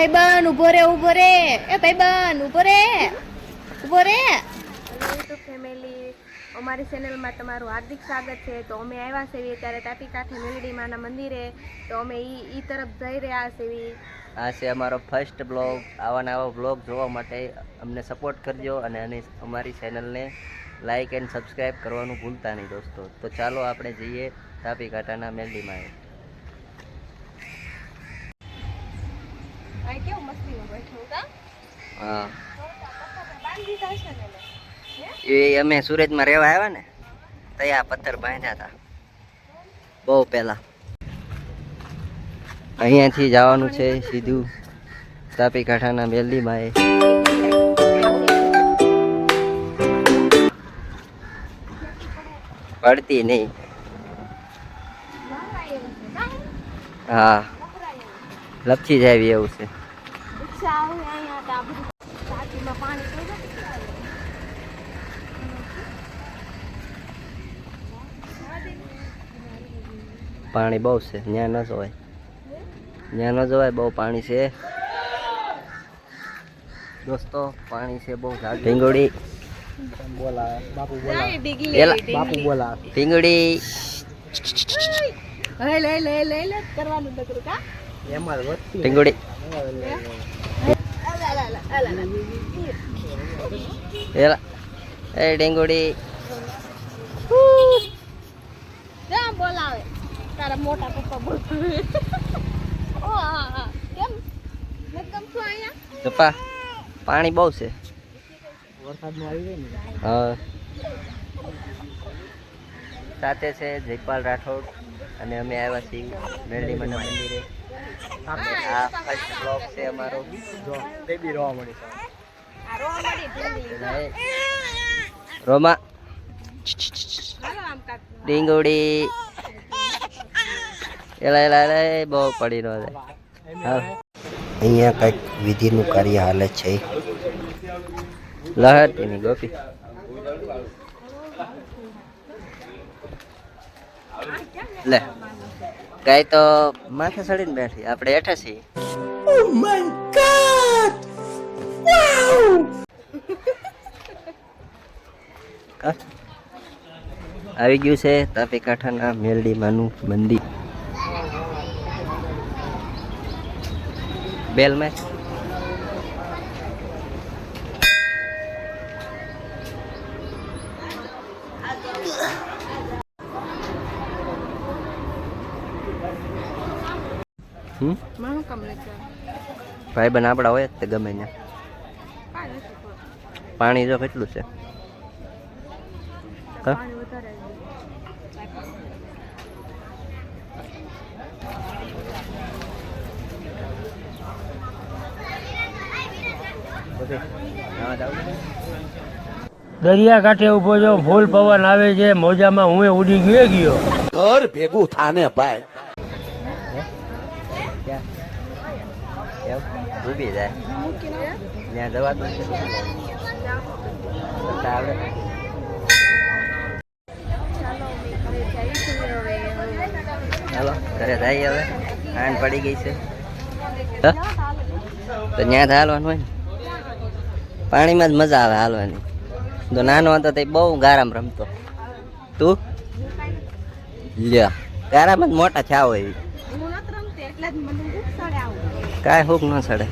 ભાઈબંધ ઉભો રે એ ભાઈબંધ ઉભો રે યુટ્યુબ ફેમિલી અમારી ચેનલમાં તમારું હાર્દિક સ્વાગત છે। તો અમે આવ્યા છે ત્યારે તાપી કાંઠે મેલડી માના મંદિરે, તો અમે ઈ તરફ જઈ રહ્યા છીએ। આ છે અમારો ફર્સ્ટ બ્લોગ। આવા નવા બ્લોગ જોવા માટે અમને સપોર્ટ કરજો અને અમારી ચેનલને લાઈક એન્ડ સબસ્ક્રાઈબ કરવાનું ભૂલતા નહીં દોસ્તો। તો ચાલો આપણે જઈએ તાપી કાંઠાના મેલડીમાં। હા, એ અમે સુરતમાં રહેવા આવ્યા ને ત્યાં પથ્થર બાંધ્યા હતા બહુ પહેલા। અહીંયાથી જવાનું છે સીધું તાપી કાંઠાના મેલડીમાં। પડતી નહીં। હા, લપસી જાય એવું છે। પાણી બહુ છે, ત્યાં ન જવાય, ત્યાં ન જવાય, બહુ પાણી છે દોસ્તો, પાણી છે બહુ। ઢીંગોડી ઢીંગોડી ઢીંગોડી એ ઢીંગોડી બોલાવે તારા મોટા પપ્પા બોલાવે। કેમ કેમ છો અહીંયા પપ્પા? પાણી બહુ છે, વરસાદમાં આવી જાય ને। હા, સાથે છે જયપાલ રાઠોડ અને અમે આવ્યા છીએ મેલડીમાના મંદિરે। આ ફર્સ્ટ બ્લોગ છે અમારો। જો બેબી રોવા મળી છે, આ રોવા મળી રોમા ડીંગોડી એલા એલા એલા બહુ પડી રહ્યો છે। અહીંયા કંઈક વિધિનું કાર્ય હાલે છે। લહરતીની ગોપી લે ગાય તો માથે ચડીને બેઠી, આપણે હેઠા છીએ। Oh my God! Wow! આવી ગયું છે તાપી કાંઠાના મેલડીમાનું મંદિર। બેલ મેચ ભાઈ બન આપડા હોય જ તે ગમે ને। પાણી જો કેટલું છે, દરિયા કાંઠે ઉભો છો, ફૂલ પવન આવે છે, મોજામાં હું ઉડી ગયો ઘર ભેગું થાને ભાઈ ડૂબી જાય ત્યાં જવાતું છે। ચાલો ઘરે જઈએ હવે, આણ પડી ગઈ છે તો ત્યાં હાલવાનું હોય ને, પાણીમાં જ મજા આવે હાલવાની। તો નાનો હતો તે બહુ ગારામ રમતો। તું લ્યો ગારામાં જ મોટા થયા હોય, કાંઈ હુક ન ચડે।